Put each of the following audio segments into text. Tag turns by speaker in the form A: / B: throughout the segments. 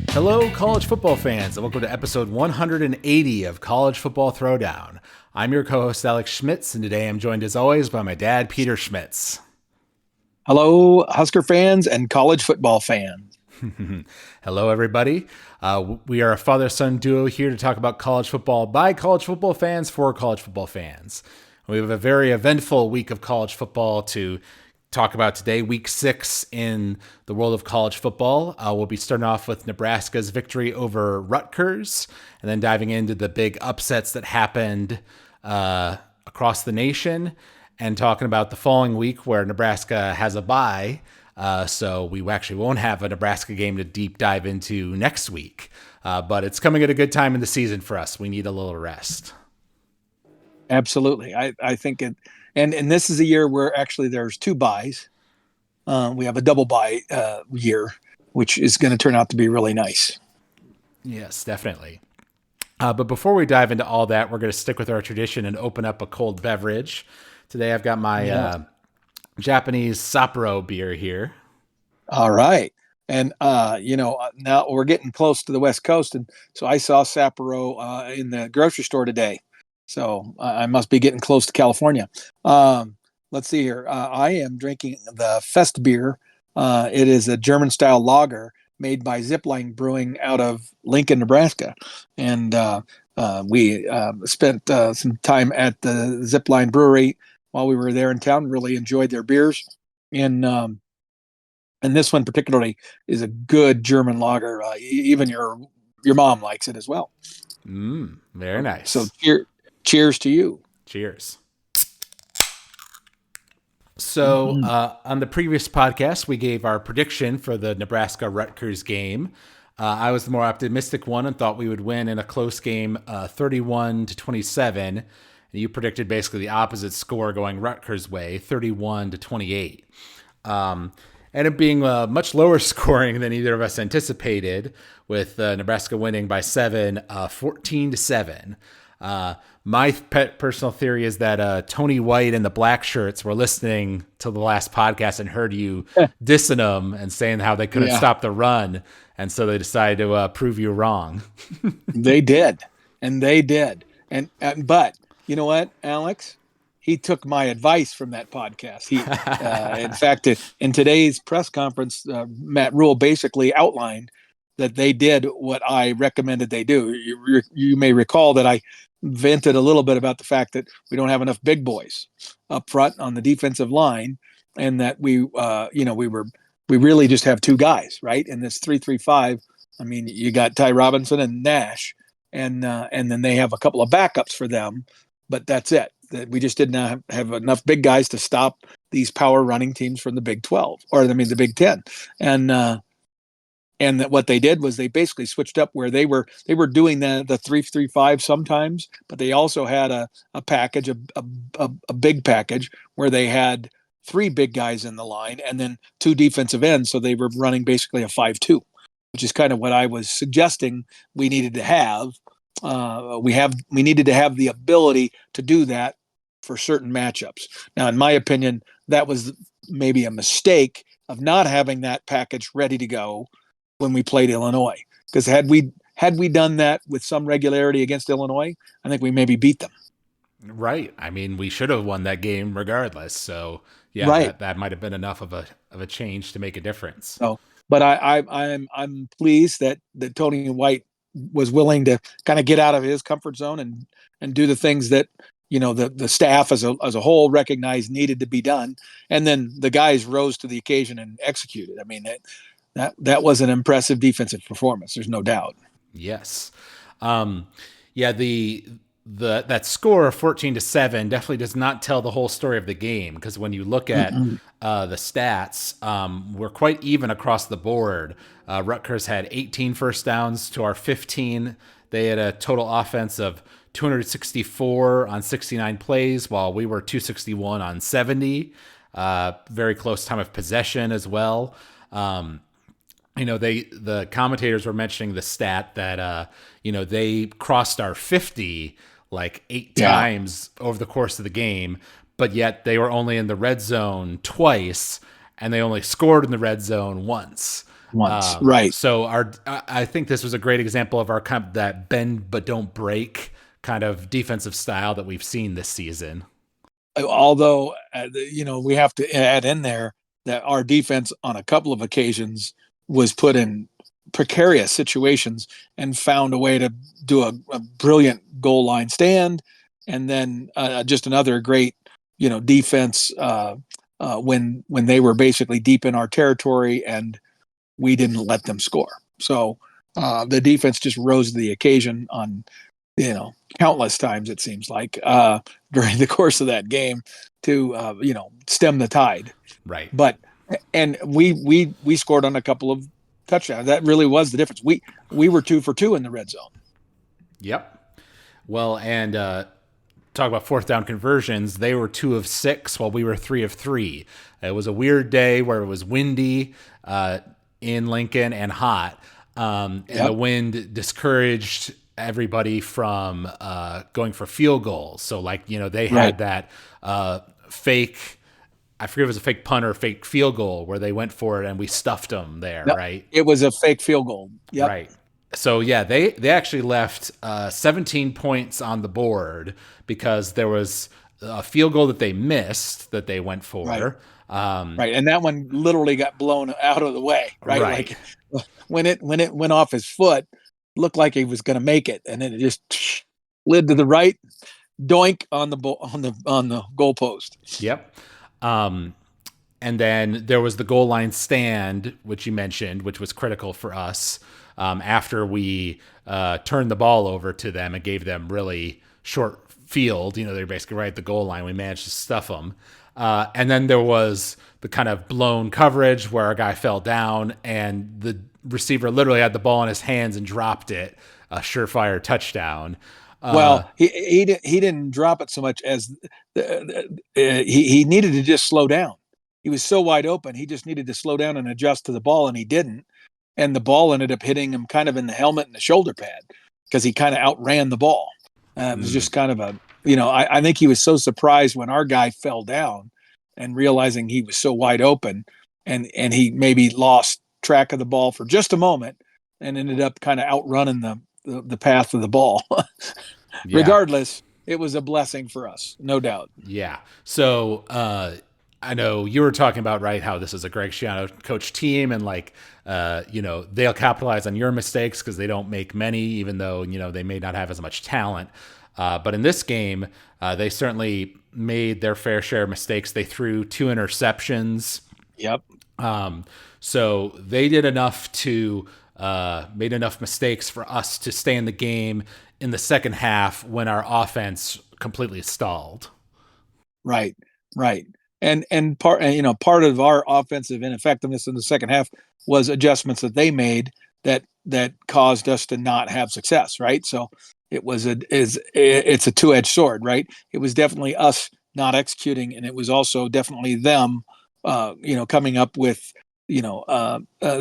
A: Hello, college football fans, and welcome to episode 180 of College Football Throwdown. I'm your co-host, Alex Schmitz, and today I'm joined, as always, by my dad, Peter Schmitz.
B: Hello, Husker fans and college football fans.
A: Hello, everybody. We are a father-son duo here to talk about college football by college football fans for college football fans. We have a very eventful week of college football to talk about today, week 6 in the world of college football. We'll be starting off with Nebraska's victory over Rutgers, and then diving into the big upsets that happened across the nation, and talking about the following week where Nebraska has a bye. So we actually won't have a Nebraska game to deep dive into next week. But it's coming at a good time in the season for us. We need a little rest.
B: Absolutely. I think it, and this is a year where actually there's 2 byes. We have a double bye year, which is going to turn out to be really nice.
A: Yes, definitely. But before we dive into all that, we're going to stick with our tradition and open up a cold beverage. Today I've got my Japanese Sapporo beer here.
B: All right. And, now we're getting close to the West Coast. And so I saw Sapporo in the grocery store today. So I must be getting close to California. Let's see here. I am drinking the Fest beer. It is a German-style lager made by Zipline Brewing out of Lincoln, Nebraska. And we spent some time at the Zipline Brewery while we were there in town. Really enjoyed their beers. And this one particularly is a good German lager. Even your mom likes it as well.
A: Very nice.
B: So cheers to you.
A: Cheers. So on the previous podcast, we gave our prediction for the Nebraska-Rutgers game. I was the more optimistic one and thought we would win in a close game, 31-27. And you predicted basically the opposite score, going Rutgers' way, 31-28. And it being much lower scoring than either of us anticipated, with Nebraska winning by 7, 14-7. My personal theory is that Tony White and the Black Shirts were listening to the last podcast and heard you dissing them and saying how they couldn't stop the run. And so they decided to prove you wrong.
B: They did. And they did. But you know what, Alex? He took my advice from that podcast. He, in fact, in today's press conference, Matt Rule basically outlined that they did what I recommended they do. You may recall that I vented a little bit about the fact that we don't have enough big boys up front on the defensive line, and that we really just have 2 guys, right? In this 3-3-5, I mean, you got Ty Robinson and Nash, and then they have a couple of backups for them, but that's it. That we just did not have enough big guys to stop these power running teams from the Big 12, the Big 10, and that what they did was they basically switched up where they were doing the 3-3-5 sometimes, but they also had a package, a big package where they had 3 big guys in the line and then 2 defensive ends. So they were running basically a 5-2, which is kind of what I was suggesting we needed to have. We needed to have the ability to do that for certain matchups. Now, in my opinion, that was maybe a mistake of not having that package ready to go when we played Illinois, because had we done that with some regularity against Illinois, I think we maybe beat them.
A: Right. I mean, we should have won that game regardless. So yeah,
B: right.
A: that might have been enough of a change to make a difference.
B: So, but I'm pleased that Tony White was willing to kind of get out of his comfort zone and do the things that the staff as a whole recognized needed to be done, and then the guys rose to the occasion and executed. I mean, that was an impressive defensive performance. There's no doubt.
A: Yes. That score of 14-7 definitely does not tell the whole story of the game, because when you look at the stats, we're quite even across the board. Rutgers had 18 first downs to our 15. They had a total offense of 264 on 69 plays, while we were 261 on 70. Very close time of possession as well. The commentators were mentioning the stat that, they crossed our 50 like 8 times over the course of the game, but yet they were only in the red zone twice, and they only scored in the red zone once.
B: Once, right?
A: So I think this was a great example of our kind of that bend but don't break kind of defensive style that we've seen this season.
B: Although, we have to add in there that our defense on a couple of occasions was put in precarious situations and found a way to do a brilliant goal line stand, and then just another great, defense when they were basically deep in our territory and we didn't let them score. So the defense just rose to the occasion on countless times, it seems like, during the course of that game to stem the tide.
A: Right.
B: But and we scored on a couple of touchdowns. That really was the difference. We were 2 for 2 in the red zone.
A: Yep. Well, and talk about fourth down conversions. They were 2 of 6 while we were 3 of 3. It was a weird day where it was windy in Lincoln and hot. And the wind discouraged everybody from going for field goals. So they had that fake, I forget if it was a fake punt or a fake field goal where they went for it and we stuffed them there, right?
B: It was a fake field goal. Yep.
A: Right. So they actually left 17 points on the board because there was a field goal that they missed that they went for.
B: Right. And that one literally got blown out of the way, right? Like when it went off his foot, looked like he was going to make it, and then it just slid to the right, doink on the goalpost.
A: Yep. And then there was the goal line stand, which you mentioned, which was critical for us after we turned the ball over to them and gave them really short field. They're basically right at the goal line. We managed to stuff them. And then there was the kind of blown coverage where our guy fell down and the receiver literally had the ball in his hands and dropped it, a surefire touchdown.
B: Well, he didn't drop it so much as he needed to just slow down. He was so wide open. He just needed to slow down and adjust to the ball, and he didn't. And the ball ended up hitting him kind of in the helmet and the shoulder pad because he kind of outran the ball. It was just kind of I think he was so surprised when our guy fell down and realizing he was so wide open, and he maybe lost track of the ball for just a moment and ended up kind of outrunning the path of the ball. Regardless, it was a blessing for us, no doubt.
A: Yeah. So I know you were talking about, right, how this is a Greg Schiano coach team and they'll capitalize on your mistakes because they don't make many, even though, they may not have as much talent. But in this game, they certainly made their fair share of mistakes. They threw 2 interceptions.
B: Yep.
A: So they did enough to made enough mistakes for us to stay in the game in the second half when our offense completely stalled.
B: Right. And part of our offensive ineffectiveness in the second half was adjustments that they made that caused us to not have success. Right. So it's a two-edged sword, right? It was definitely us not executing, and it was also definitely them, coming up with,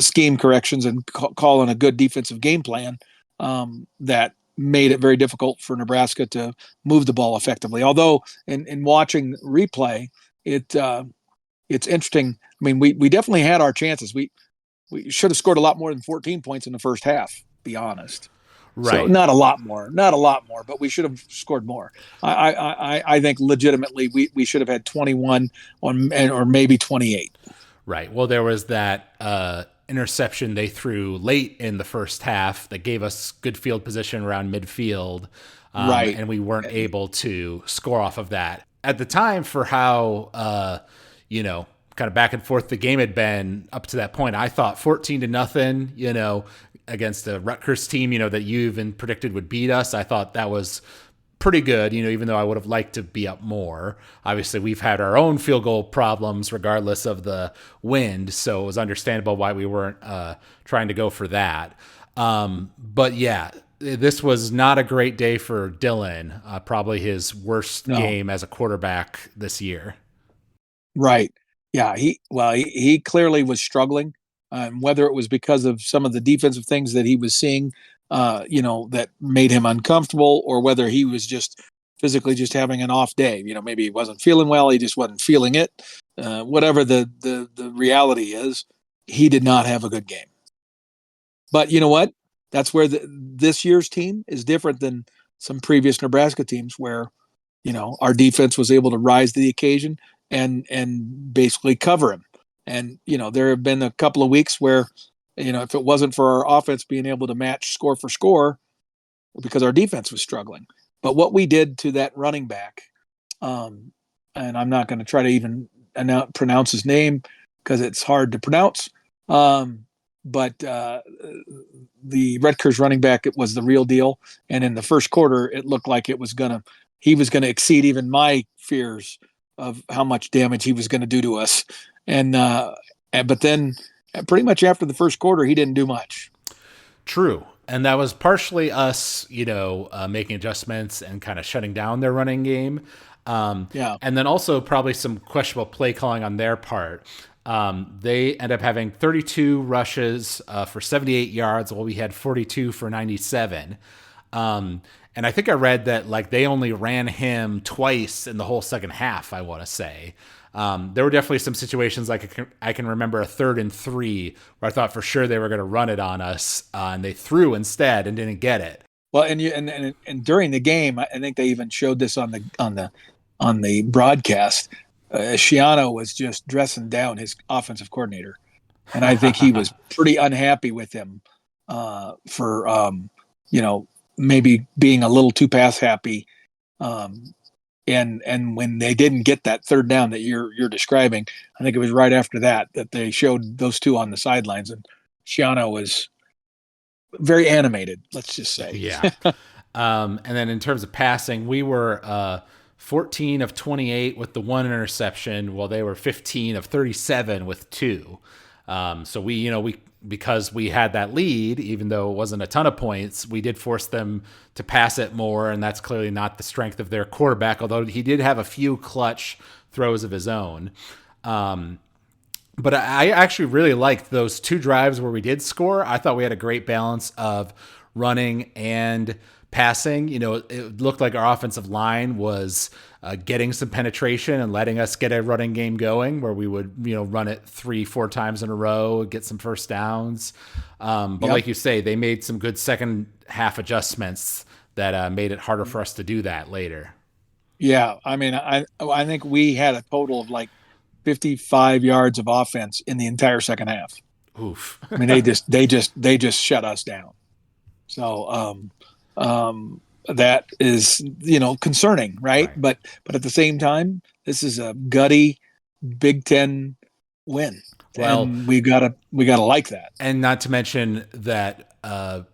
B: scheme corrections and calling a good defensive game plan that made it very difficult for Nebraska to move the ball effectively. Although in watching replay, it's interesting. I mean, we definitely had our chances. We should have scored a lot more than 14 points in the first half, to be honest.
A: Right.
B: So not a lot more, but we should have scored more. I think legitimately we should have had 21 or maybe 28.
A: Right. Well, there was that interception they threw late in the first half that gave us good field position around midfield.
B: Right.
A: And we weren't able to score off of that. At the time, for how, kind of back and forth the game had been up to that point, I thought 14-0, against a Rutgers team, that you even predicted would beat us. I thought that was pretty good, even though I would have liked to be up more. Obviously, we've had our own field goal problems regardless of the wind, so it was understandable why we weren't trying to go for that. But yeah, this was not a great day for Dylan, probably his worst game as a quarterback this year.
B: Right. Yeah, he clearly was struggling. Whether it was because of some of the defensive things that he was seeing, that made him uncomfortable, or whether he was just physically just having an off day. Maybe he wasn't feeling well. He just wasn't feeling it. Whatever the reality is, he did not have a good game. But you know what? That's where this year's team is different than some previous Nebraska teams where, our defense was able to rise to the occasion and basically cover him. And, there have been a couple of weeks where, if it wasn't for our offense being able to match score for score, because our defense was struggling. But what we did to that running back, and I'm not going to try to even pronounce his name because it's hard to pronounce, but the Rutgers running back, it was the real deal. And in the first quarter, it looked like he was going to exceed even my fears of how much damage he was going to do to us. But then pretty much after the first quarter, he didn't do much.
A: True. And that was partially us, making adjustments and kind of shutting down their running game.
B: Yeah.
A: And then also probably some questionable play calling on their part. They end up having 32 rushes for 78 yards, while we had 42 for 97. And I think I read that they only ran him twice in the whole second half, I want to say. There were definitely some situations I can remember a 3rd and 3 where I thought for sure they were going to run it on us, and they threw instead and didn't get it.
B: Well, and during the game, I think they even showed this on the broadcast. Shiano was just dressing down his offensive coordinator, and I think he was pretty unhappy with him for maybe being a little too pass happy. And when they didn't get that third down that you're describing, I think it was right after that they showed those two on the sidelines, and Shiano was very animated, let's just say.
A: Yeah. And then in terms of passing, we were 14 of 28 with the 1 interception, while they were 15 of 37 with 2. So we because we had that lead, even though it wasn't a ton of points, we did force them to pass it more, and that's clearly not the strength of their quarterback, although he did have a few clutch throws of his own. But I actually really liked those 2 drives where we did score. I thought we had a great balance of running and passing. It looked like our offensive line was getting some penetration and letting us get a running game going, where we would, run it 3-4 times in a row, get some first downs. But like you say, they made some good second half adjustments that made it harder for us to do that later.
B: Yeah. I mean, I think we had a total of 55 yards of offense in the entire second half.
A: Oof.
B: I mean, they just shut us down. So, that is, concerning, right? But at the same time, this is a gutty Big Ten win. Well, and we gotta like that.
A: And not to mention that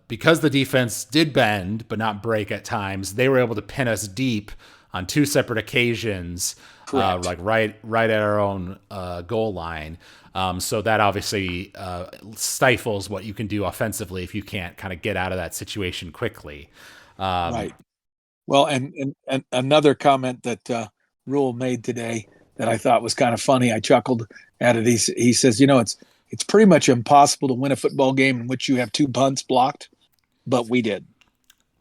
A: because the defense did bend but not break at times, they were able to pin us deep on 2 separate occasions, right at our own goal line. So that obviously stifles what you can do offensively if you can't kind of get out of that situation quickly.
B: Right. Well, and another comment that Rule made today that I thought was kind of funny, I chuckled at it. He says, it's pretty much impossible to win a football game in which you have 2 punts blocked, but we did.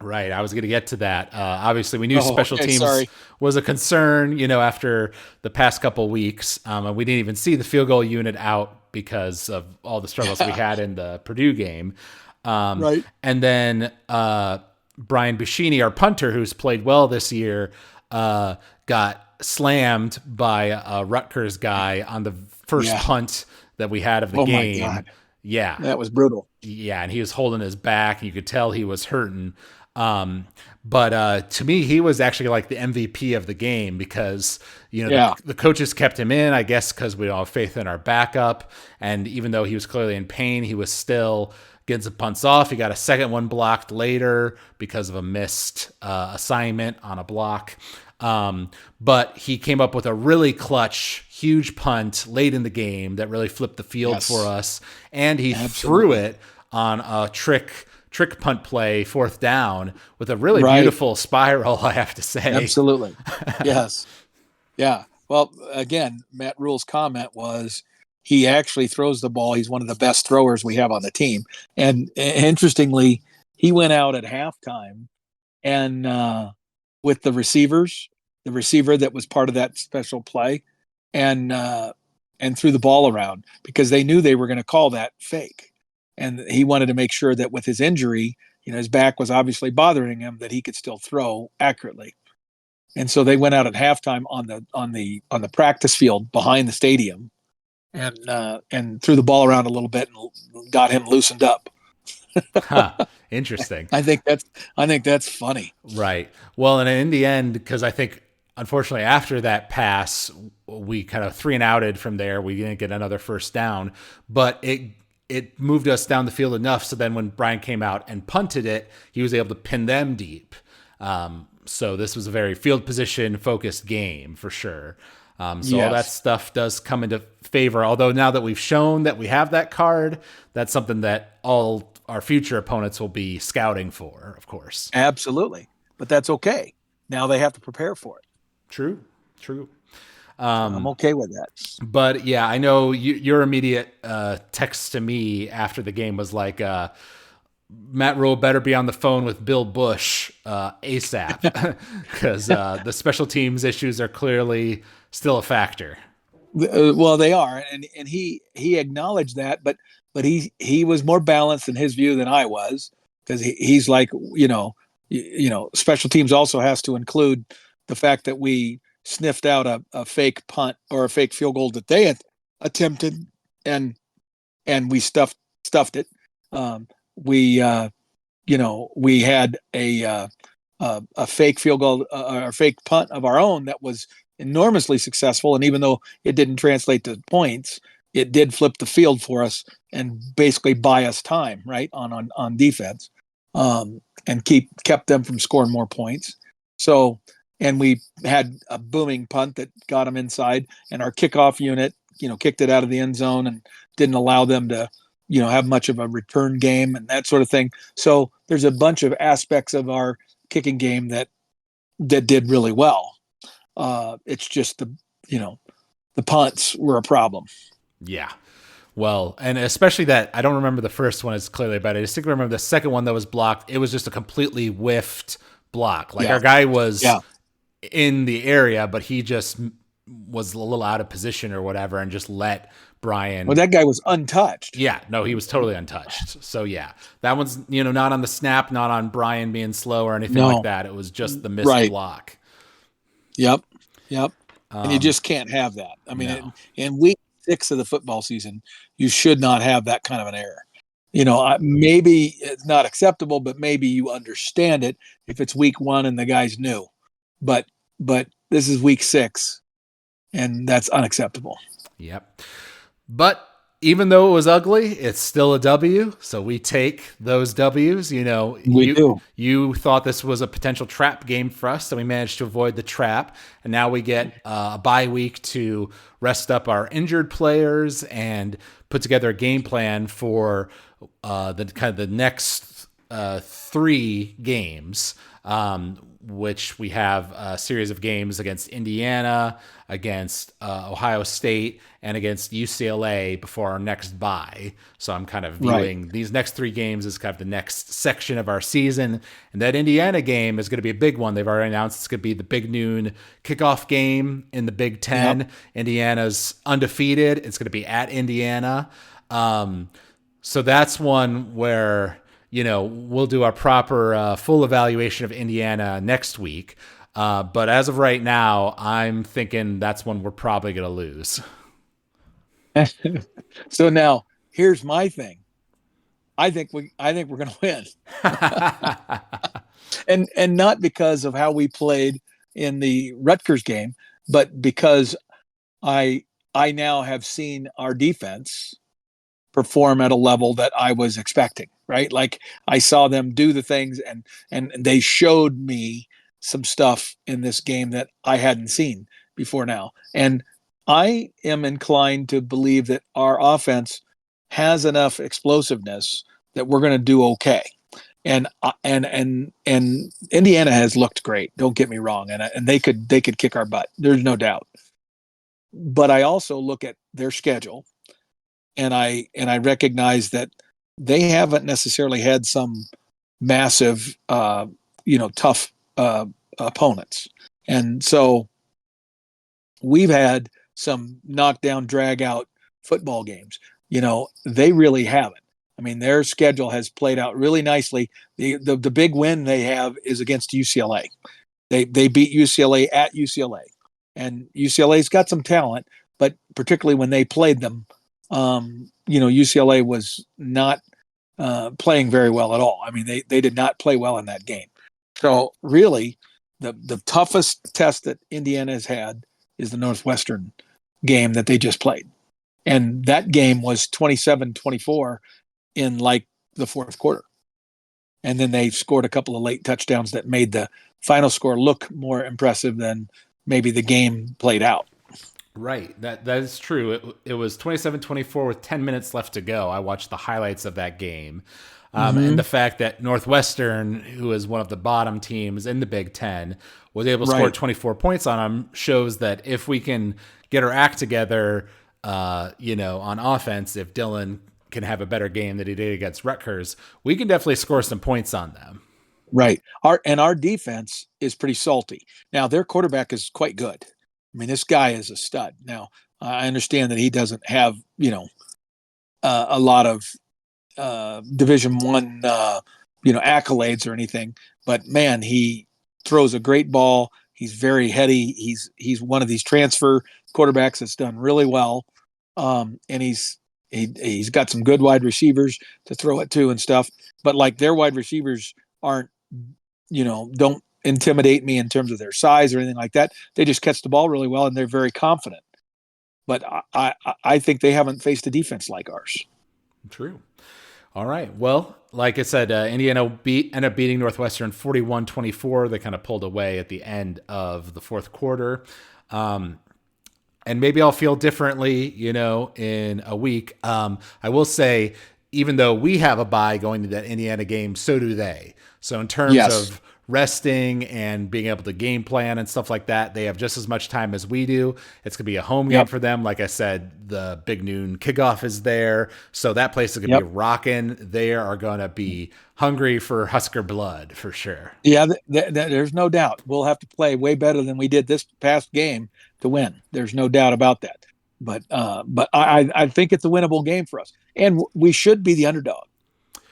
A: Right. I was going to get to that. Obviously, we knew special teams was a concern, after the past couple of weeks. And we didn't even see the field goal unit out because of all the struggles we had in the Purdue game.
B: Right.
A: And then Brian Buschini, our punter, who's played well this year, got slammed by a Rutgers guy on the first punt that we had of the game.
B: My God.
A: Yeah.
B: That was brutal.
A: Yeah, and he was holding his back, and you could tell he was hurting. But to me, he was actually like the MVP of the game because, the coaches kept him in, I guess, because we all have faith in our backup. And even though he was clearly in pain, he was still getting some punts off. He got a second one blocked later because of a missed assignment on a block. But he came up with a really clutch, huge punt late in the game that really flipped the field for us. And he threw it on a trick punt play, 4th down, with a really beautiful spiral, I have to say.
B: Absolutely. Yes. Yeah. Well, again, Matt Rule's comment was he actually throws the ball. He's one of the best throwers we have on the team. And interestingly, he went out at halftime and with the receivers, the receiver that was part of that special play, and threw the ball around because they knew they were going to call that fake, and he wanted to make sure that with his injury, his back was obviously bothering him, that he could still throw accurately. And so they went out at halftime on the practice field behind the stadium, and threw the ball around a little bit and got him loosened up.
A: Huh. Interesting.
B: I think that's funny.
A: Right. Well, and in the end, because I think unfortunately after that pass, we kind of 3-and-outed from there. We didn't get another first down, but it moved us down the field enough. So then when Brian came out and punted it, he was able to pin them deep. So this was a very field position focused game for sure. So all that stuff does come into favor. Although now that we've shown that we have that card, that's something that all our future opponents will be scouting for, of course.
B: Absolutely. But that's okay. Now they have to prepare for it.
A: True.
B: I'm okay with that.
A: But yeah, I know your immediate text to me after the game was like, Matt Rule better be on the phone with Bill Bush ASAP because the special teams issues are clearly still a factor.
B: Well, they are, and he acknowledged that, but he was more balanced in his view than I was, because he's like, special teams also has to include the fact that we sniffed out a fake punt or a fake field goal that they had attempted, and we stuffed it. We had a fake field goal or fake punt of our own that was enormously successful, and even though it didn't translate to points, it did flip the field for us and basically buy us time, right, on defense, and kept them from scoring more points. So, and we had a booming punt that got them inside, and our kickoff unit, kicked it out of the end zone and didn't allow them to, have much of a return game and that sort of thing. So there's a bunch of aspects of our kicking game that did really well. It's just the punts were a problem.
A: Yeah. Well, and especially that, I don't remember the first one as clearly, but I just remember the second one that was blocked. It was just a completely whiffed block. Like our guy was in the area, but he just was a little out of position or whatever and just let Brian.
B: Well, that guy was untouched.
A: Yeah, no, he was totally untouched. So yeah, that one's, not on the snap, not on Brian being slow or anything like that. It was just the missed block.
B: Yep. And you just can't have that. I mean, in week 6 of the football season, you should not have that kind of an error. Maybe it's not acceptable, but maybe you understand it if it's week 1 and the guy's new. But this is week 6, and that's unacceptable.
A: Yep. But even though it was ugly, it's still a W. So we take those W's.
B: We do.
A: You thought this was a potential trap game for us, so we managed to avoid the trap. And now we get a bye week to rest up our injured players and put together a game plan for the next 3 games, which we have a series of games against Indiana, against Ohio State, and against UCLA before our next bye. So I'm kind of viewing these next 3 games as kind of the next section of our season. And that Indiana game is going to be a big one. They've already announced it's going to be the big noon kickoff game in the Big Ten. Yep. Indiana's undefeated. It's going to be at Indiana. So that's one where, we'll do our proper full evaluation of Indiana next week. But as of right now, I'm thinking that's one we're probably going to lose.
B: So now here's my thing. I think we're going to win. and not because of how we played in the Rutgers game, but because I now have seen our defense perform at a level that I was expecting, right? Like I saw them do the things and they showed me some stuff in this game that I hadn't seen before now. And I am inclined to believe that our offense has enough explosiveness that we're going to do okay. And Indiana has looked great. Don't get me wrong. And they could kick our butt. There's no doubt. But I also look at their schedule and I recognize that they haven't necessarily had some massive, tough opponents. And so we've had some knockdown, drag out football games. They really haven't. I mean, their schedule has played out really nicely. The big win they have is against UCLA. They beat UCLA at UCLA, and UCLA's got some talent, but particularly when they played them, UCLA was not playing very well at all. I mean, they did not play well in that game. So really, the toughest test that Indiana has had is the Northwestern game that they just played. And that game was 27-24 in like the fourth quarter. And then they scored a couple of late touchdowns that made the final score look more impressive than maybe the game played out.
A: Right. That is true. It was 27-24 with 10 minutes left to go. I watched the highlights of that game. And the fact that Northwestern, who is one of the bottom teams in the Big Ten, was able to score 24 points on them shows that if we can get our act together, on offense, if Dylan can have a better game than he did against Rutgers, we can definitely score some points on them.
B: Right. Our defense is pretty salty. Now, their quarterback is quite good. I mean, this guy is a stud. Now, I understand that he doesn't have, a lot of Division One, accolades or anything. But man, he throws a great ball. He's very heady. He's one of these transfer quarterbacks that's done really well, and he's got some good wide receivers to throw it to and stuff. But like their wide receivers aren't, don't intimidate me in terms of their size or anything like that. They just catch the ball really well and they're very confident. But I think they haven't faced a defense like ours.
A: True. All right. Well, like I said, Indiana ended up beating Northwestern 41-24. They kind of pulled away at the end of the fourth quarter. And maybe I'll feel differently, in a week. I will say, even though we have a bye going to that Indiana game, so do they. So in terms of resting and being able to game plan and stuff like that, they have just as much time as we do. It's going to be a home game for them. Like I said, the big noon kickoff is there. So that place is going to be rocking. They are going to be hungry for Husker blood for sure.
B: Yeah, there's no doubt. We'll have to play way better than we did this past game to win. There's no doubt about that. But I think it's a winnable game for us. And we should be the underdog,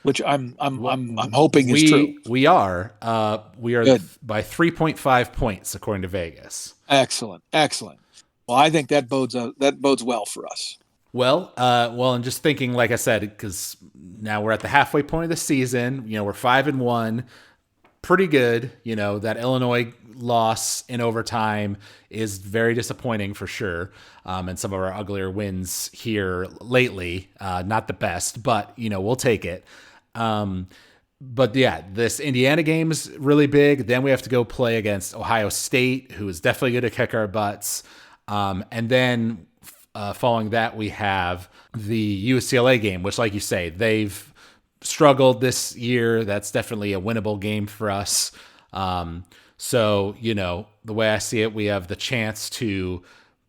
B: which I'm hoping is true.
A: We are Good. By 3.5 points according to Vegas.
B: Excellent. Well, I think that bodes well for us.
A: Well, and just thinking, like I said, because now we're at the halfway point of the season. We're 5-1, pretty good. That Illinois loss in overtime is very disappointing for sure. And some of our uglier wins here lately, not the best, but we'll take it. But yeah, this Indiana game is really big. Then we have to go play against Ohio State, who is definitely going to kick our butts. And then following that, we have the UCLA game, which, like you say, they've struggled this year. That's definitely a winnable game for us. So, the way I see it, we have the chance to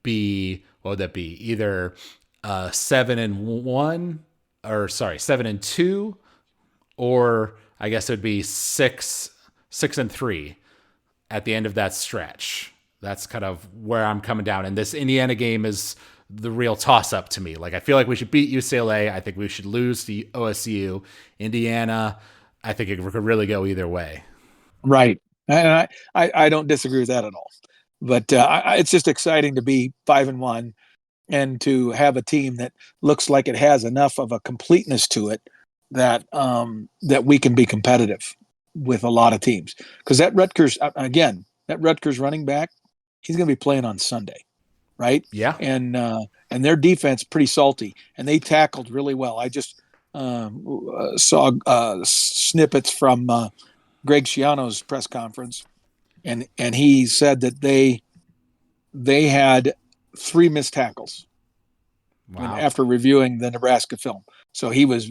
A: be, what would that be? Either 7-1 or 7-2. Or I guess it would be 6-3 at the end of that stretch. That's kind of where I'm coming down. And this Indiana game is the real toss-up to me. Like, I feel like we should beat UCLA. I think we should lose to OSU. Indiana, I think it could really go either way.
B: Right. And I don't disagree with that at all. But it's just exciting to be 5-1 and to have a team that looks like it has enough of a completeness to it that we can be competitive with a lot of teams. Because that Rutgers running back, he's going to be playing on Sunday, right?
A: Yeah.
B: And their defense pretty salty, and they tackled really well. I just saw snippets from Greg Schiano's press conference, and he said that they had 3 missed tackles. Wow. After reviewing the Nebraska film. So he was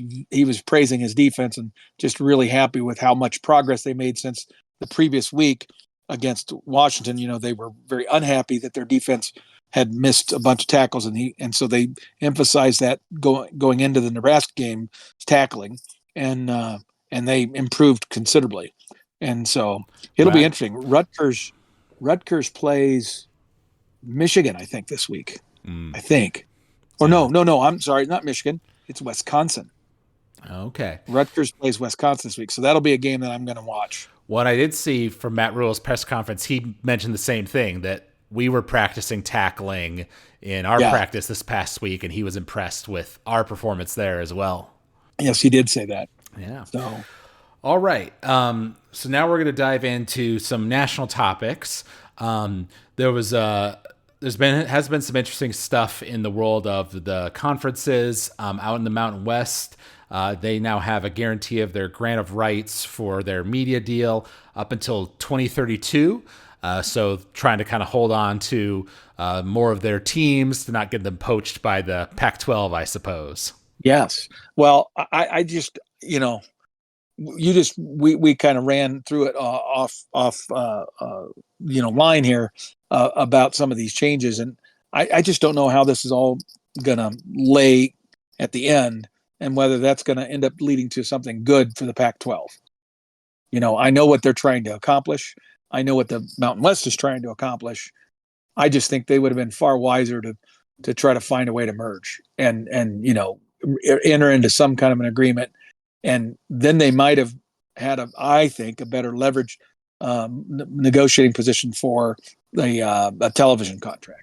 B: praising his defense and just really happy with how much progress they made since the previous week against Washington. They were very unhappy that their defense had missed a bunch of tackles, and so they emphasized that going into the Nebraska game, tackling, and they improved considerably. And so it'll be
A: Right.
B: interesting. Rutgers plays Michigan, I think, this week. I think. Or
A: So,
B: no. I'm sorry, not Michigan. It's Wisconsin.
A: okay.
B: Rutgers plays Wisconsin this week, so that'll be a game that I'm going to watch.
A: What I did see from Matt Rule's press conference, he mentioned the same thing, that we were practicing tackling in our
B: Yeah.
A: practice this past week, and he was impressed with our performance there as well.
B: Yes, he did say that.
A: Yeah.
B: So
A: All right. So now we're going to dive into some national topics. There was has been some interesting stuff in the world of the conferences out in the Mountain West. They now have a guarantee of their grant of rights for their media deal up until 2032. So trying to kind of hold on to more of their teams to not get them poached by the Pac-12, I suppose.
B: yes. Well, I just we kind of ran through it off line here about some of these changes, and I just don't know how this is all gonna lay at the end, and whether that's going to end up leading to something good for the Pac-12. I know what they're trying to accomplish. I know what the Mountain West is trying to accomplish. I just think they would have been far wiser to try to find a way to merge and enter into some kind of an agreement, and then they might have had I think a better leverage negotiating position for a television contract.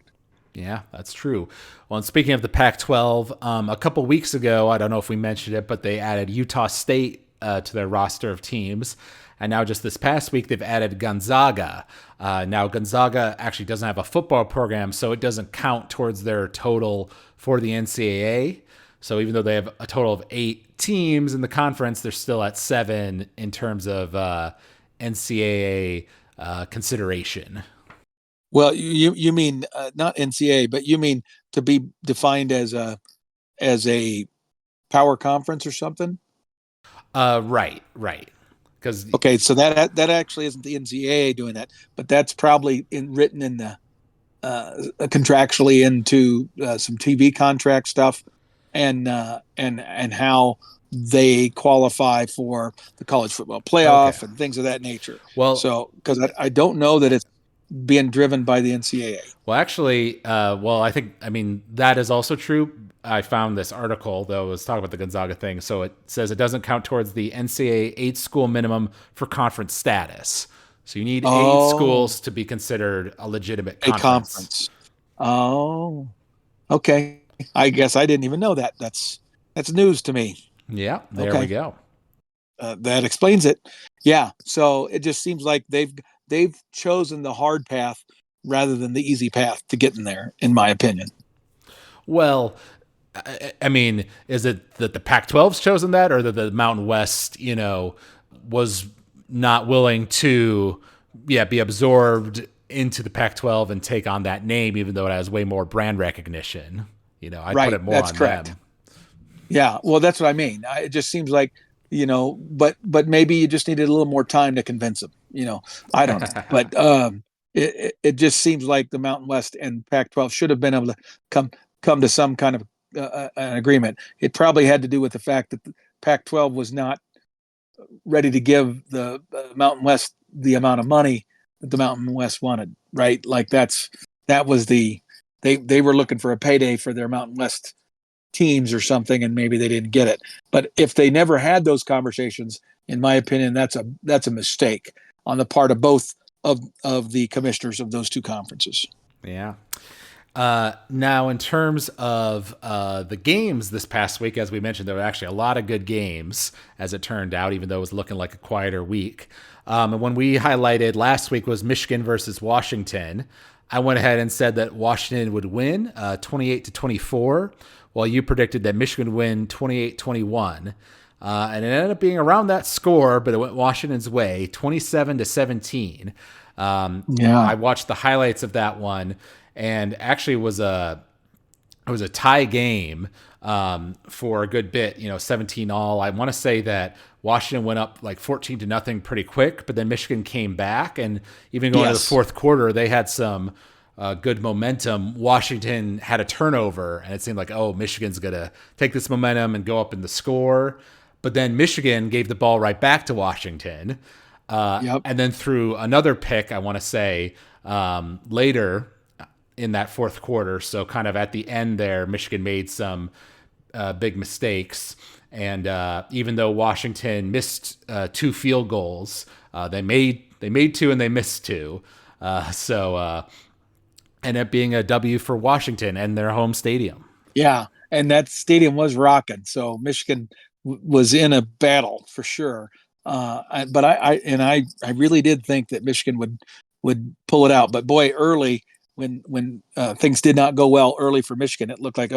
A: Yeah, that's true. Well, and speaking of the Pac-12, a couple weeks ago, I don't know if we mentioned it, but they added Utah State to their roster of teams. And now just this past week, they've added Gonzaga. Now, Gonzaga actually doesn't have a football program, so it doesn't count towards their total for the NCAA. So even though they have a total of 8 teams in the conference, they're still at 7 in terms of NCAA consideration.
B: Well, you mean not NCAA, but you mean to be defined as a power conference or something?
A: Right. Because
B: Okay, so that actually isn't the NCAA doing that, but that's probably written in the contractually into some TV contract stuff, and how they qualify for the college football
A: okay.
B: playoff and things of that nature.
A: Well,
B: So, because I don't know that it's being driven by the NCAA.
A: Well, actually, I mean, that is also true. I found this article, though, it was talking about the Gonzaga thing. So it says it doesn't count towards the NCAA 8-school minimum for conference status. So you need 8 schools to be considered a legitimate
B: A
A: conference.
B: conference. Oh, okay. I guess I didn't even know that. That's news to me.
A: Yeah, there we go.
B: That explains it. Yeah. So it just seems like they've chosen the hard path rather than the easy path to get in there, in my opinion.
A: Well, I mean, is it that the Pac-12's chosen that, or that the Mountain West, was not willing to, be absorbed into the Pac-12 and take on that name, even though it has way more brand recognition? I
B: Right.
A: put it more
B: That's
A: on
B: correct.
A: them.
B: Yeah. Well, that's what I mean. It just seems like, but maybe you just needed a little more time to convince them. I don't know. But it just seems like the Mountain West and Pac-12 should have been able to come to some kind of an agreement. It probably had to do with the fact that the Pac-12 was not ready to give the Mountain West the amount of money that the Mountain West wanted. Right? Like that was they were looking for a payday for their Mountain West teams or something, and maybe they didn't get it. But if they never had those conversations, in my opinion, that's a mistake on the part of both of the commissioners of those two conferences.
A: Yeah. Now, in terms of the games this past week, as we mentioned, there were actually a lot of good games, as it turned out, even though it was looking like a quieter week. And when we highlighted last week was Michigan versus Washington, I went ahead and said that Washington would win 28-24, while you predicted that Michigan would win 28-21. And it ended up being around that score, but it went Washington's way, 27-17. I watched the highlights of that one, and actually it was a tie game for a good bit, 17 all. I want to say that Washington went up like 14-0 pretty quick, but then Michigan came back, and even going to the fourth quarter, they had some good momentum. Washington had a turnover, and it seemed like, Michigan's going to take this momentum and go up in the score. But then Michigan gave the ball right back to Washington.
B: Yep.
A: And then through another pick, I want to say later in that fourth quarter. So kind of at the end there, Michigan made some big mistakes. And even though Washington missed 2 field goals, they made 2 and they missed 2. So ended up being a W for Washington and their home stadium.
B: Yeah, and that stadium was rocking. So Michigan was in a battle for sure. But I really did think that Michigan would pull it out. But boy, early when things did not go well early for Michigan, it looked like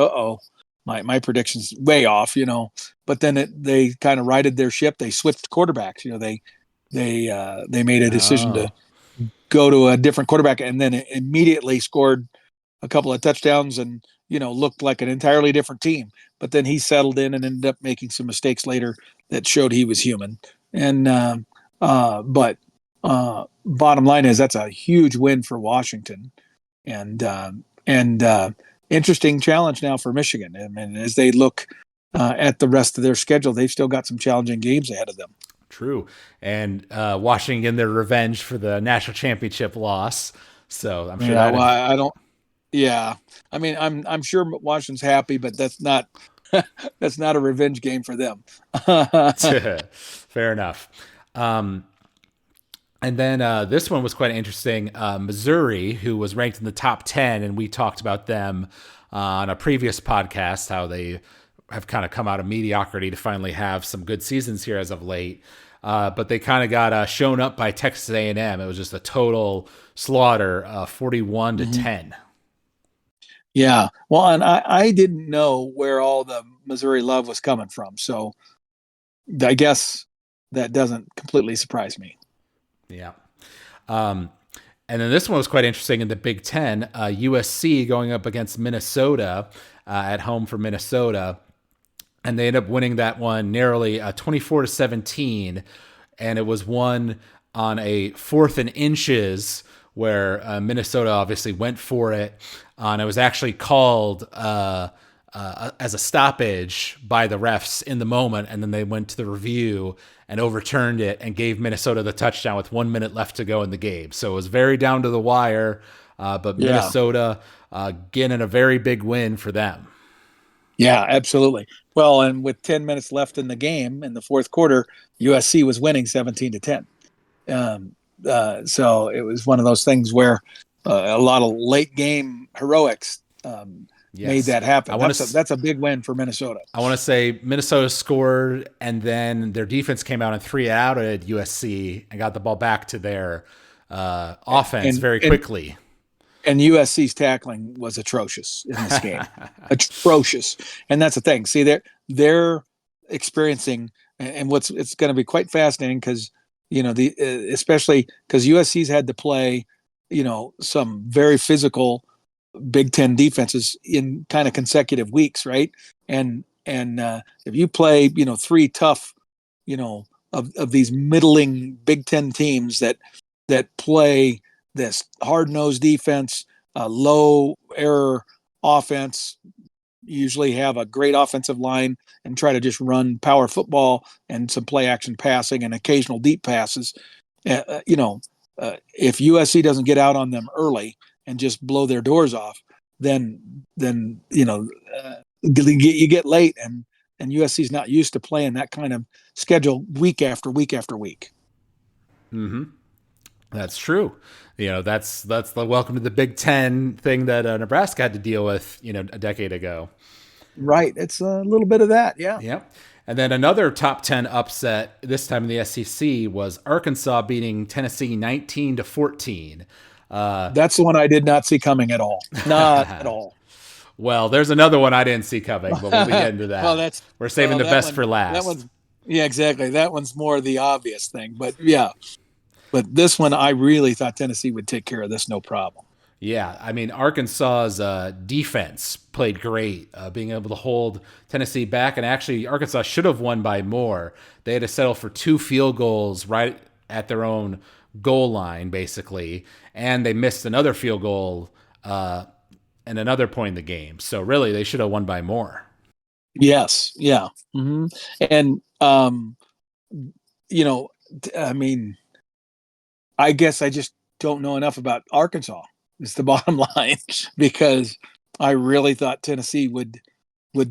B: my predictions way off. But then they kind of righted their ship. They switched quarterbacks. They made a decision to
A: Oh,
B: go to a different quarterback, and then immediately scored a couple of touchdowns and looked like an entirely different team. But then he settled in and ended up making some mistakes later that showed he was human. And but bottom line is that's a huge win for Washington, and interesting challenge now for Michigan. I mean, as they look at the rest of their schedule, they've still got some challenging games ahead of them.
A: true. And Washington their revenge for the national championship loss. So I'm sure
B: Yeah, well,
A: that.
B: I don't. Yeah, I mean, I'm sure Washington's happy, but that's not that's not a revenge game for them.
A: Fair enough. Um, and then this one was quite interesting. Missouri, who was ranked in the top 10, and we talked about them on a previous podcast, how they have kind of come out of mediocrity to finally have some good seasons here as of late. But they kind of got shown up by Texas A&M. It was just a total slaughter, 41 to
B: Mhm.
A: 10.
B: Yeah, well, and I didn't know where all the Missouri love was coming from, so I guess that doesn't completely surprise me.
A: Yeah. Um, and then this one was quite interesting in the Big Ten. USC going up against Minnesota at home for Minnesota, and they ended up winning that one narrowly, 24 to 17, and it was won on a 4th and inches where Minnesota obviously went for it, and it was actually called as a stoppage by the refs in the moment, and then they went to the review and overturned it and gave Minnesota the touchdown with 1 minute left to go in the game. So it was very down to the wire, but
B: Yeah,
A: Minnesota getting a very big win for them.
B: yeah, absolutely. Well, and with 10 minutes left in the game in the fourth quarter, USC was winning 17-10. Um, so it was one of those things where a lot of late game heroics made
A: Yes,
B: that
A: I
B: happen.
A: want
B: That's
A: to.
B: that's a big win for Minnesota.
A: I want to say Minnesota scored, and then their defense came out and 3 out at USC and got the ball back to their offense
B: And
A: very
B: and
A: quickly.
B: and USC's tackling was atrocious in this game, atrocious. And that's the thing. See, they're experiencing, and what's it's going to be quite fascinating because the especially because USC's had to play some very physical Big Ten defenses in kind of consecutive weeks, right? And if you play, three tough, of these middling Big Ten teams that play this hard nosed defense, low error offense, usually have a great offensive line and try to just run power football and some play action passing and occasional deep passes. If USC doesn't get out on them early and just blow their doors off, then you get late, and USC is not used to playing that kind of schedule week after week after week.
A: That's true. That's the welcome to the Big Ten thing that Nebraska had to deal with, a decade ago.
B: Right, it's a little bit of that, yeah.
A: Yep. And then another top 10 upset, this time in the SEC, was Arkansas beating Tennessee 19 to 14.
B: That's the one I did not see coming at all. Not at all.
A: Well, there's another one I didn't see coming, but we'll get into
B: well,
A: that.
B: that's
A: We're saving the
B: that
A: best
B: one.
A: for
B: That
A: last.
B: one's yeah, exactly. That one's more the obvious thing, but yeah. But this one, I really thought Tennessee would take care of this no problem.
A: Yeah, I mean, Arkansas's defense played great, being able to hold Tennessee back. And actually, Arkansas should have won by more. They had to settle for 2 field goals right at their own goal line, basically. And they missed another field goal and another point in the game. So really, they should have won by more.
B: Yes, yeah, and you know, I mean. I guess I just don't know enough about Arkansas. It's the bottom line, because I really thought Tennessee would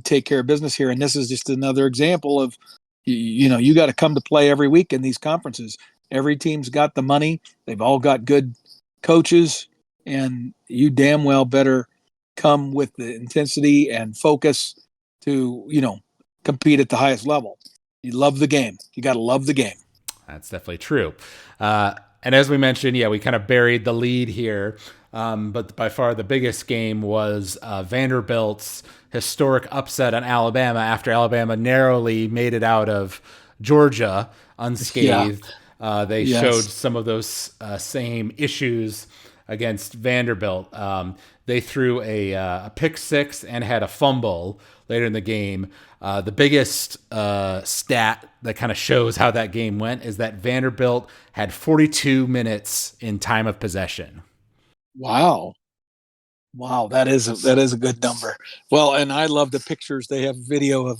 B: take care of business here, and this is just another example of, you got to come to play every week in these conferences. Every team's got the money. They've all got good coaches, and you damn well better come with the intensity and focus to, compete at the highest level. You love the game. You got to love the game.
A: That's definitely true. And as we mentioned, we kind of buried the lead here. But by far the biggest game was Vanderbilt's historic upset on Alabama after Alabama narrowly made it out of Georgia unscathed. They showed some of those same issues against Vanderbilt. They threw a pick six and had a fumble later in the game. The biggest stat that kind of shows how that game went is that Vanderbilt had 42 minutes in time of possession.
B: Wow, that is a good number. Well, and I love the pictures. They have video of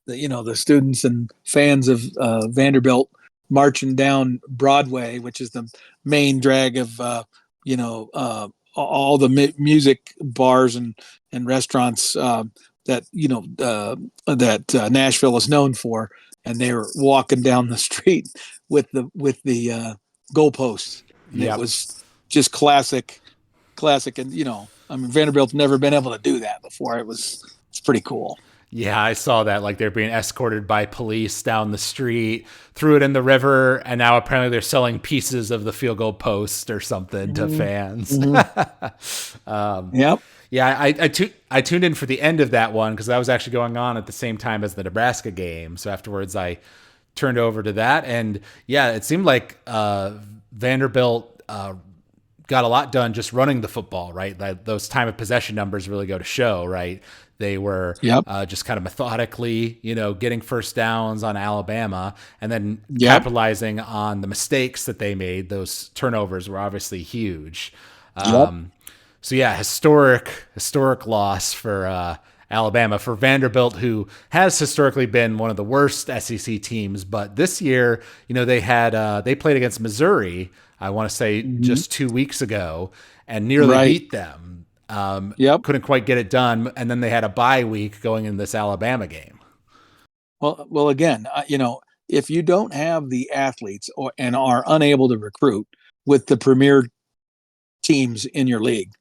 B: the students and fans of Vanderbilt marching down Broadway, which is the main drag of all the music bars and restaurants that Nashville is known for, and they were walking down the street with the goalposts. And It was just classic, and Vanderbilt's never been able to do that before. It's pretty cool.
A: Yeah, I saw that. Like they're being escorted by police down the street, threw it in the river, and now apparently they're selling pieces of the field goal post or something to fans.
B: Yep.
A: Yeah, I tuned in for the end of that one because that was actually going on at the same time as the Nebraska game. So afterwards, I turned over to that, and it seemed like Vanderbilt got a lot done just running the football, right? Those time of possession numbers really go to show, right? They were just kind of methodically, getting first downs on Alabama and then capitalizing on the mistakes that they made. Those turnovers were obviously huge. Historic loss for Alabama. For Vanderbilt, who has historically been one of the worst SEC teams, but this year, they played against Missouri, I want to say just 2 weeks ago, and nearly beat them. Couldn't quite get it done, and then they had a bye week going in this Alabama game.
B: Well, again, if you don't have the athletes and are unable to recruit with the premier teams in your league,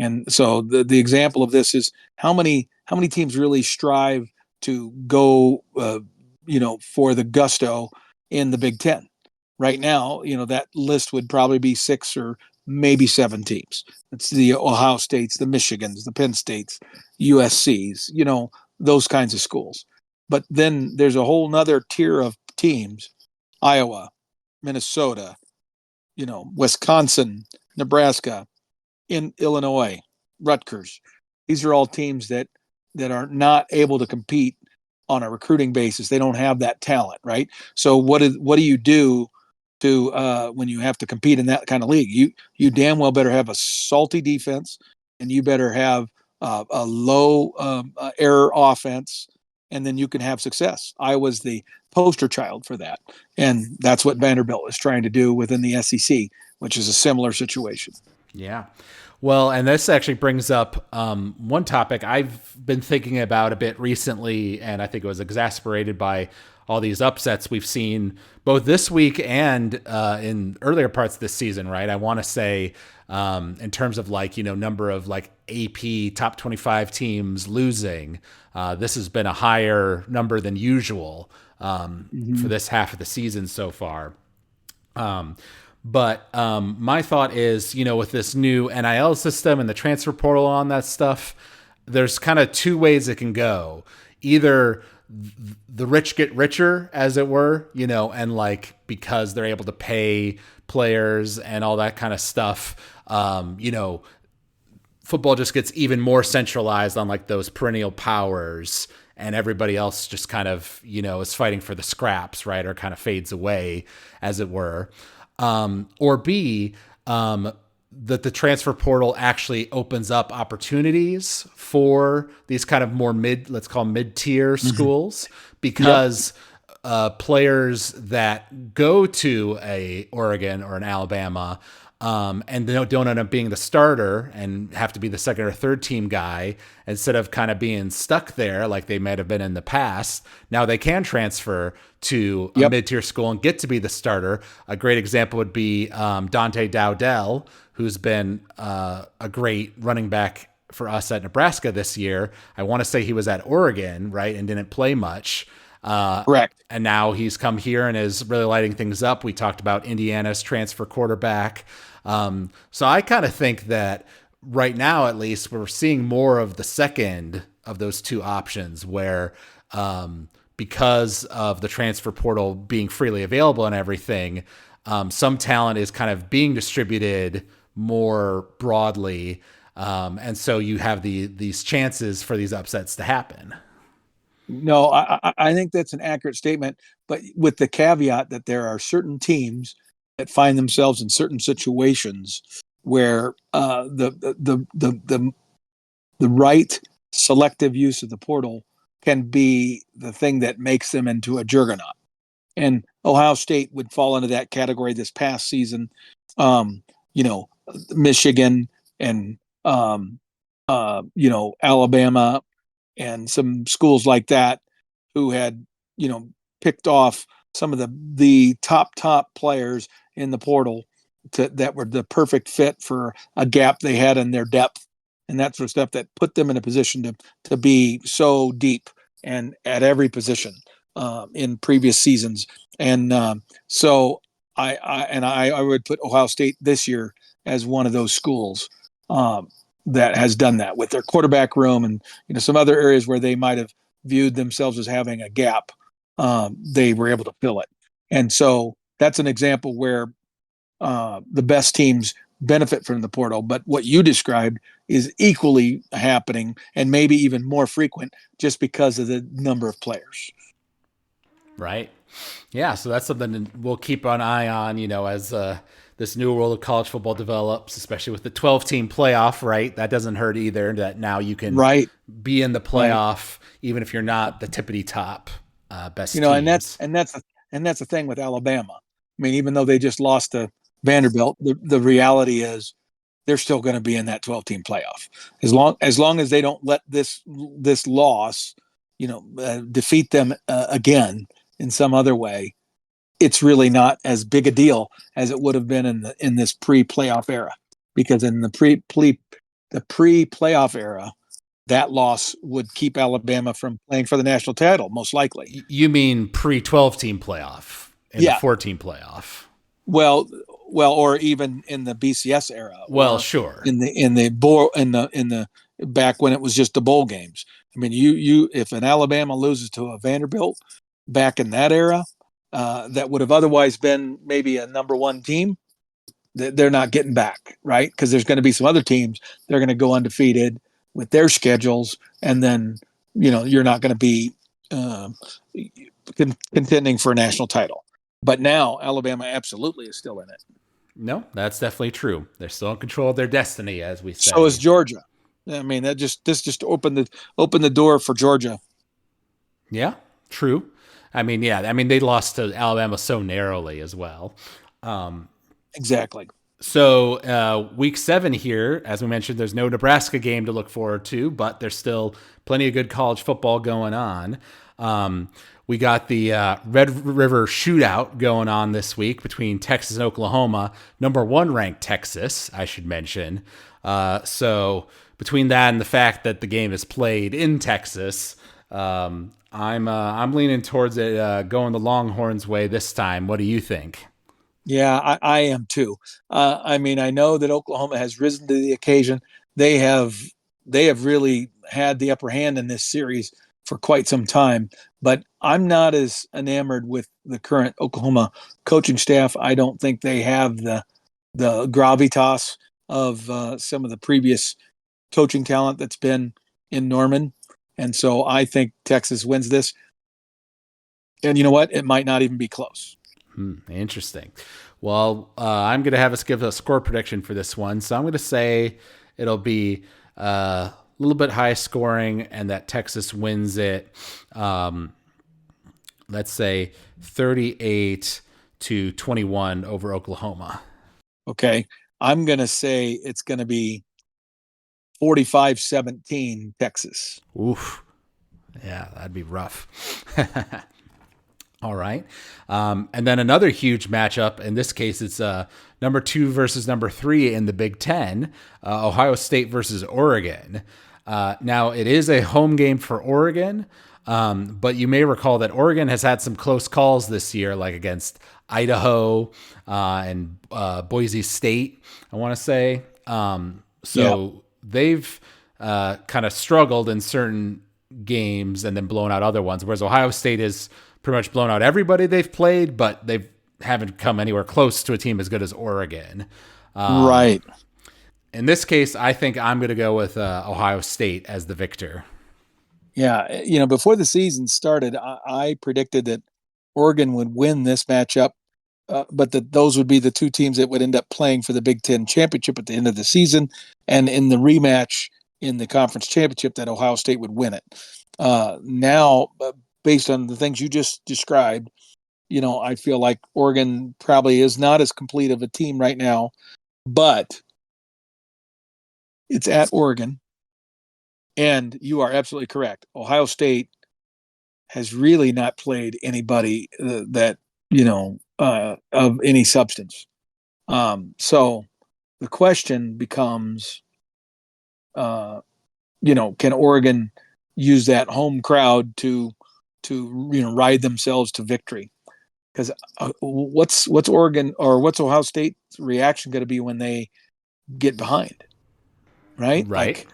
B: and so the example of this is how many teams really strive to go, for the gusto in the Big Ten. Right now, that list would probably be 6 or maybe 7 teams. It's the Ohio States, the Michigans, the Penn States, USCs, those kinds of schools. But then there's a whole nother tier of teams: Iowa, Minnesota, Wisconsin, Nebraska, in Illinois, Rutgers. These are all teams that are not able to compete on a recruiting basis. They don't have that talent, right? So what do you do to when you have to compete in that kind of league? You damn well better have a salty defense, and you better have a low error offense, and then you can have success. I was the poster child for that, and that's what Vanderbilt is trying to do within the SEC, which is a similar situation.
A: Yeah. Well, and this actually brings up one topic I've been thinking about a bit recently, and I think it was exasperated by all these upsets we've seen both this week and in earlier parts of this season, right? I want to say in terms of number of AP top 25 teams losing, this has been a higher number than usual for this half of the season so far. But my thought is, with this new NIL system and the transfer portal on that stuff, there's kind of 2 ways it can go. Either the rich get richer, as it were, and because they're able to pay players and all that kind of stuff, football just gets even more centralized on those perennial powers, and everybody else just kind of, is fighting for the scraps, right? Or kind of fades away, as it were. Or B, that the transfer portal actually opens up opportunities for these kind of more let's call mid-tier schools, because players that go to a Oregon or an Alabama and they don't end up being the starter and have to be the second or third team guy instead of kind of being stuck there like they might have been in the past. Now they can transfer to a mid-tier school and get to be the starter. A great example would be Dante Dowdell, who's been a great running back for us at Nebraska this year. I want to say he was at Oregon, right, and didn't play much.
B: Correct.
A: And now he's come here and is really lighting things up. We talked about Indiana's transfer quarterback. So I kind of think that right now, at least, we're seeing more of the second of those two options where because of the transfer portal being freely available and everything, some talent is kind of being distributed more broadly. And so you have these chances for these upsets to happen.
B: No, I think that's an accurate statement, but with the caveat that there are certain teams that find themselves in certain situations where the right selective use of the portal can be the thing that makes them into a juggernaut. And Ohio State would fall into that category this past season. Michigan and Alabama and some schools like that who had, picked off some of the top players in the portal that were the perfect fit for a gap they had in their depth and that sort of stuff that put them in a position to be so deep and at every position in previous seasons. And so I would put Ohio State this year as one of those schools that has done that with their quarterback room and some other areas where they might have viewed themselves as having a gap. They were able to fill it, and so that's an example where the best teams benefit from the portal. But what you described is equally happening, and maybe even more frequent, just because of the number of players.
A: Right. Yeah. So that's something we'll keep an eye on. As this new world of college football develops, especially with the 12-team playoff, right? That doesn't hurt either, that now you can be in the playoff, even if you're not the tippity top best teams.
B: And that's the thing with Alabama. I mean, even though they just lost to Vanderbilt, the reality is they're still going to be in that 12-team playoff. As long as they don't let this loss, defeat them again in some other way, it's really not as big a deal as it would have been in this pre-playoff era, because in the pre-playoff era, that loss would keep Alabama from playing for the national title, most likely.
A: You mean pre-12-team playoff and the 4-team playoff?
B: Well, or even in the BCS era.
A: Well, sure.
B: In the back when it was just the bowl games. I mean, you if an Alabama loses to a Vanderbilt back in that era, that would have otherwise been maybe a number one team, they're not getting back, right? Because there's going to be some other teams they're going to go undefeated with their schedules, and then you're not going to be contending for a national title. But now Alabama absolutely is still in it.
A: No, that's definitely true. They're still in control of their destiny, as we say.
B: So is Georgia. I mean, this just opened the door for Georgia.
A: Yeah, true. I mean, they lost to Alabama so narrowly as well.
B: Exactly.
A: So week 7 here, as we mentioned, there's no Nebraska game to look forward to, but there's still plenty of good college football going on. We got the Red River shootout going on this week between Texas and Oklahoma. Number 1 ranked Texas, I should mention. So between that and the fact that the game is played in Texas, I'm leaning towards it going the Longhorns' way this time. What do you think?
B: Yeah, I am too. I mean, I know that Oklahoma has risen to the occasion. They have really had the upper hand in this series for quite some time, but I'm not as enamored with the current Oklahoma coaching staff. I don't think they have the gravitas of some of the previous coaching talent that's been in Norman. And so I think Texas wins this. And you know what? It might not even be close.
A: Interesting. Well, I'm going to have us give a score prediction for this one. So I'm going to say it'll be a little bit high scoring and that Texas wins it let's say 38-21 over Oklahoma.
B: Okay. I'm going to say it's going to be 45-17 Texas.
A: Oof. Yeah, that'd be rough. All right. And then another huge matchup. In this case, it's number 2 versus number 3 in the Big Ten, Ohio State versus Oregon. Now, it is a home game for Oregon, but you may recall that Oregon has had some close calls this year, like against Idaho and Boise State, I want to say. So they've kind of struggled in certain games and then blown out other ones, whereas Ohio State is pretty much blown out everybody they've played, but they haven't come anywhere close to a team as good as Oregon.
B: Right.
A: In this case, I think I'm going to go with Ohio State as the victor.
B: Yeah. Before the season started, I predicted that Oregon would win this matchup, but that those would be the two teams that would end up playing for the Big Ten championship at the end of the season. And in the rematch in the conference championship, that Ohio State would win it. Now, based on the things you just described, I feel like Oregon probably is not as complete of a team right now, but it's at Oregon. And you are absolutely correct. Ohio State has really not played anybody that, of any substance. So the question becomes, can Oregon use that home crowd to ride themselves to victory? Because what's Oregon or what's Ohio State's reaction going to be when they get behind? Right?
A: Right.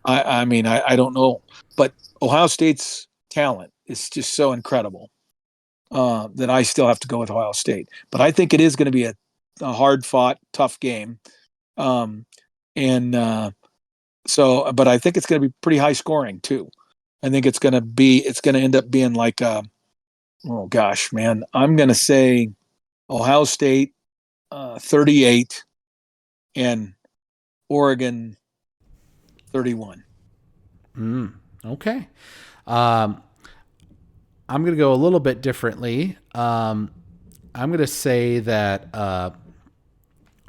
B: I don't know, but Ohio State's talent is just so incredible that I still have to go with Ohio State. But I think it is going to be a hard fought, tough game. But I think it's going to be pretty high scoring too. I think it's going to end up being like, oh gosh, man, I'm going to say Ohio State 38 and Oregon 31.
A: Okay. I'm going to go a little bit differently. I'm going to say that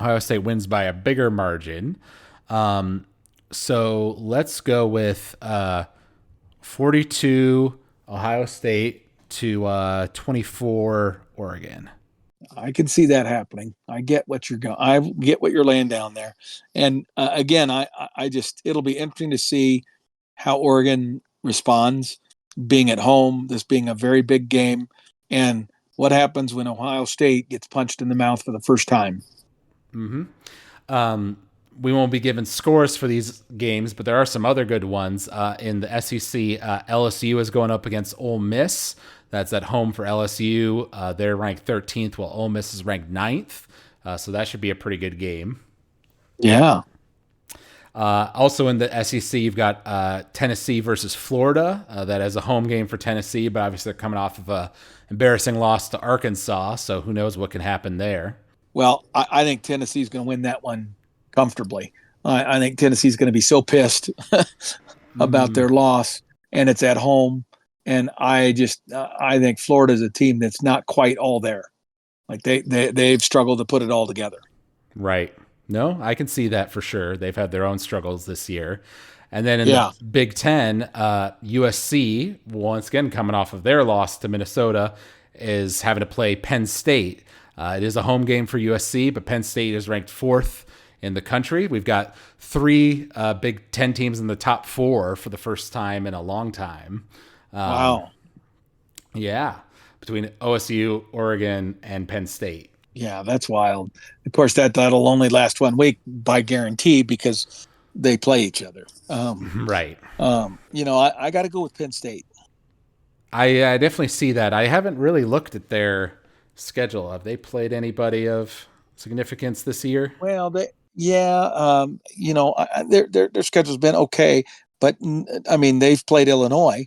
A: Ohio State wins by a bigger margin. So let's go with 42 Ohio State to 24 Oregon.
B: I can see that happening. I get what you're laying down there. And again, it'll be interesting to see how Oregon responds being at home, this being a very big game, and what happens when Ohio State gets punched in the mouth for the first time.
A: We won't be given scores for these games, but there are some other good ones. In the SEC, LSU is going up against Ole Miss. That's at home for LSU. They're ranked 13th, while Ole Miss is ranked 9th. So that should be a pretty good game.
B: Yeah.
A: Also in the SEC, you've got Tennessee versus Florida. That is a home game for Tennessee, but obviously they're coming off of a embarrassing loss to Arkansas, so who knows what can happen there.
B: Well, I think Tennessee's going to win that one comfortably. I think Tennessee's going to be so pissed about their loss, and it's at home. And I think Florida's a team that's not quite all there. Like they've struggled to put it all together.
A: Right. No, I can see that for sure. They've had their own struggles this year. And then in the Big Ten, USC, once again coming off of their loss to Minnesota, is having to play Penn State. It is a home game for USC, but Penn State is ranked 4th in the country. We've got 3 Big Ten teams in the top 4 for the first time in a long time.
B: Wow.
A: Yeah, between OSU, Oregon, and Penn State.
B: Yeah, that's wild. Of course, that'll only last 1 week by guarantee because they play each other.
A: Right.
B: I got to go with Penn State.
A: I definitely see that. I haven't really looked at their schedule. Have they played anybody of significance this year?
B: Well, their schedule's been okay, but I mean, they've played Illinois,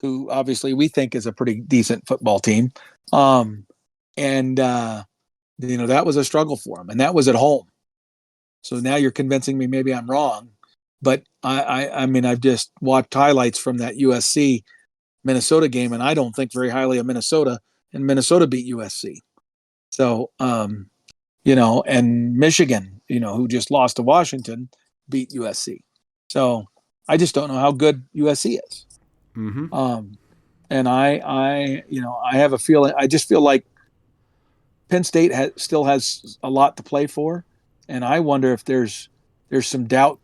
B: who obviously we think is a pretty decent football team. That was a struggle for them, and that was at home. So now you're convincing me maybe I'm wrong, but I mean, I've just watched highlights from that USC Minnesota game, and I don't think very highly of Minnesota, and Minnesota beat USC. So, and Michigan, who just lost to Washington, beat USC. So I just don't know how good USC is.
A: Mm-hmm.
B: And I have a feeling. I just feel like Penn State still has a lot to play for, and I wonder if there's some doubt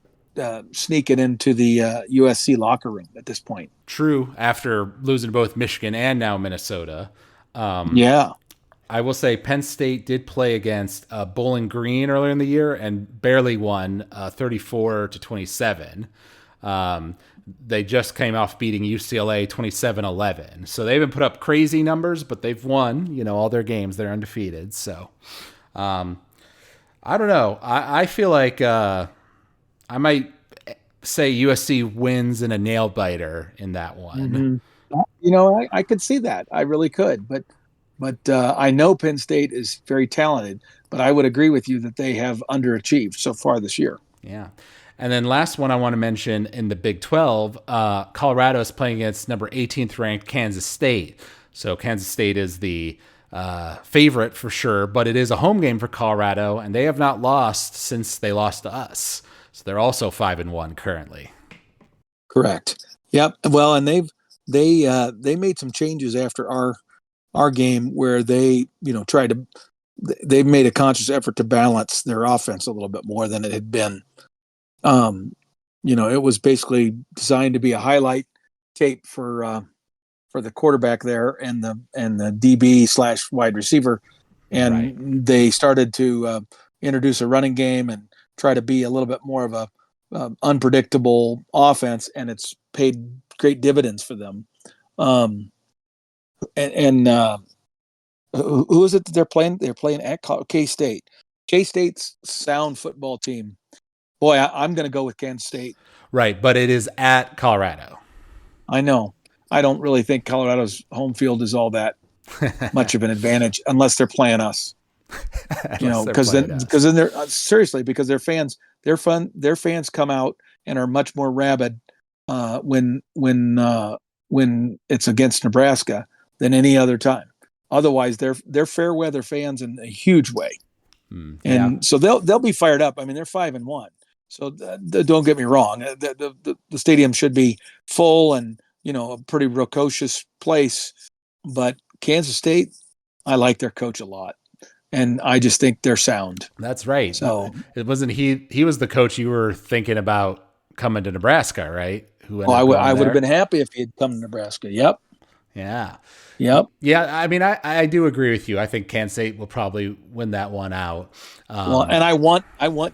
B: sneaking into the USC locker room at this point.
A: True. After losing both Michigan and now Minnesota.
B: Yeah.
A: I will say Penn State did play against Bowling Green earlier in the year and barely won 34-27. They just came off beating UCLA 27-11. So they haven't put up crazy numbers, but they've won, all their games. They're undefeated. So I don't know. I feel like I might say USC wins in a nail biter in that one.
B: Mm-hmm. I could see that. I really could. But I know Penn State is very talented, but I would agree with you that they have underachieved so far this year.
A: Yeah. And then last one I want to mention in the Big 12, Colorado is playing against number 18th ranked Kansas State. So Kansas State is the favorite for sure, but it is a home game for Colorado, and they have not lost since they lost to us. So they're also 5-1 currently.
B: Correct. Yep. Well, and they made some changes after our game where they they've made a conscious effort to balance their offense a little bit more than it had been. It was basically designed to be a highlight tape for the quarterback there and the DB / wide receiver, and
A: Right.
B: they started to introduce a running game and try to be a little bit more of a unpredictable offense, and it's paid great dividends for them. Who is it that they're playing? They're playing at K-State. K-State's sound football team. Boy, I'm going to go with Kansas State.
A: Right, but it is at Colorado.
B: I know. I don't really think Colorado's home field is all that much of an advantage unless they're playing us. Because then they're seriously, because their fans come out and are much more rabid when it's against Nebraska than any other time. Otherwise, they're fair weather fans in a huge way, and so they'll be fired up. I mean, they're 5-1, so don't get me wrong. The stadium should be full and a pretty raucous place, but Kansas State, I like their coach a lot, and I just think they're sound.
A: That's right.
B: So
A: it wasn't he was the coach you were thinking about coming to Nebraska, right?
B: I would have been happy if he had come to Nebraska. Yep.
A: Yeah.
B: Yep.
A: Yeah. I mean, I do agree with you. I think Kansas State will probably win that one out.
B: And I want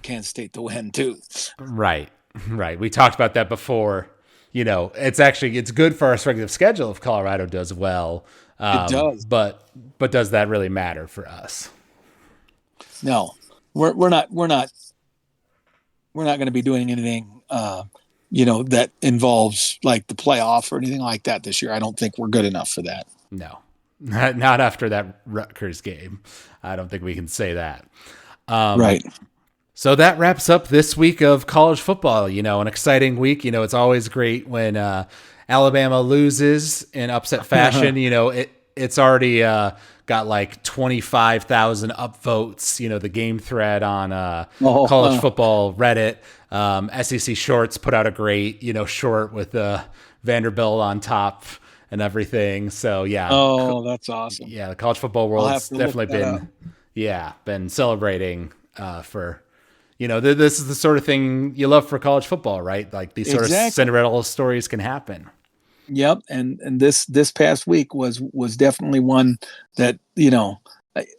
B: Kansas State to win too.
A: Right. Right. We talked about that before. It's good for our strength of schedule if Colorado does well.
B: It does.
A: But does that really matter for us?
B: No. We're not going to be doing anything that involves like the playoff or anything like that this year. I don't think we're good enough for that.
A: No, not after that Rutgers game. I don't think we can say that.
B: Right.
A: So that wraps up this week of college football. An exciting week. It's always great when Alabama loses in upset fashion. It's already got like 25,000 upvotes. The game thread on college football Reddit. SEC Shorts put out a great short with Vanderbilt on top and everything. So yeah.
B: Oh, that's awesome.
A: Yeah, the college football world's definitely been celebrating for. This is the sort of thing you love for college football, right? Like these sort of Cinderella stories can happen.
B: Yep, and this past week was definitely one that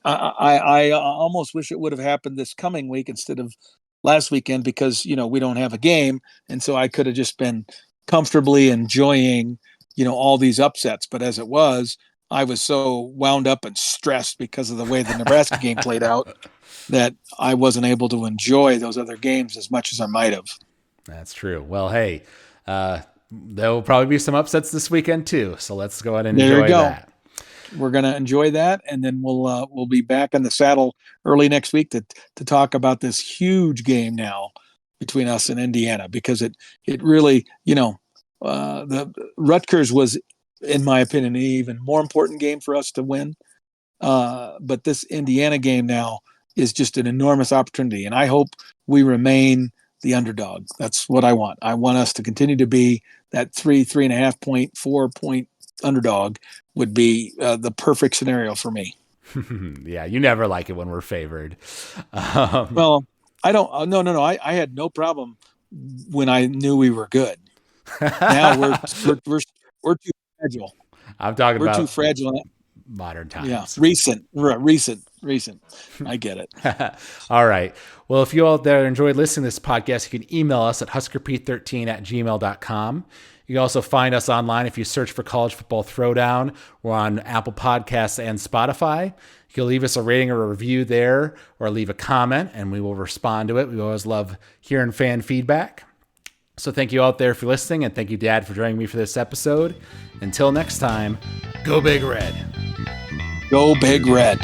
B: I almost wish it would have happened this coming week instead of last weekend because we don't have a game, and so I could have just been comfortably enjoying all these upsets. But as it was, I was so wound up and stressed because of the way the Nebraska game played out that I wasn't able to enjoy those other games as much as I might have.
A: That's true. Well, hey, there will probably be some upsets this weekend too. So let's go ahead and enjoy that.
B: We're going to enjoy that. And then we'll be back in the saddle early next week to talk about this huge game now between us and Indiana, because it really, the Rutgers was in my opinion, an even more important game for us to win. But this Indiana game now is just an enormous opportunity, and I hope we remain the underdog. That's what I want. I want us to continue to be that 3.5 point, 4 point underdog would be the perfect scenario for me.
A: Yeah, you never like it when we're favored.
B: Well, I don't. No. I had no problem when I knew we were good. Now we're too fragile.
A: I'm talking
B: We're too
A: about
B: fragile.
A: modern
B: Yeah,
A: times.
B: recent. I get it.
A: All right. Well, if you all there enjoyed listening to this podcast, you can email us at huskerpete13@gmail.com. You can also find us online if you search for College Football Throwdown. We're on Apple Podcasts and Spotify. You can leave us a rating or a review there or leave a comment, and we will respond to it. We always love hearing fan feedback. So thank you out there for listening, and thank you, Dad, for joining me for this episode. Until next time, go Big Red.
B: Go Big Red.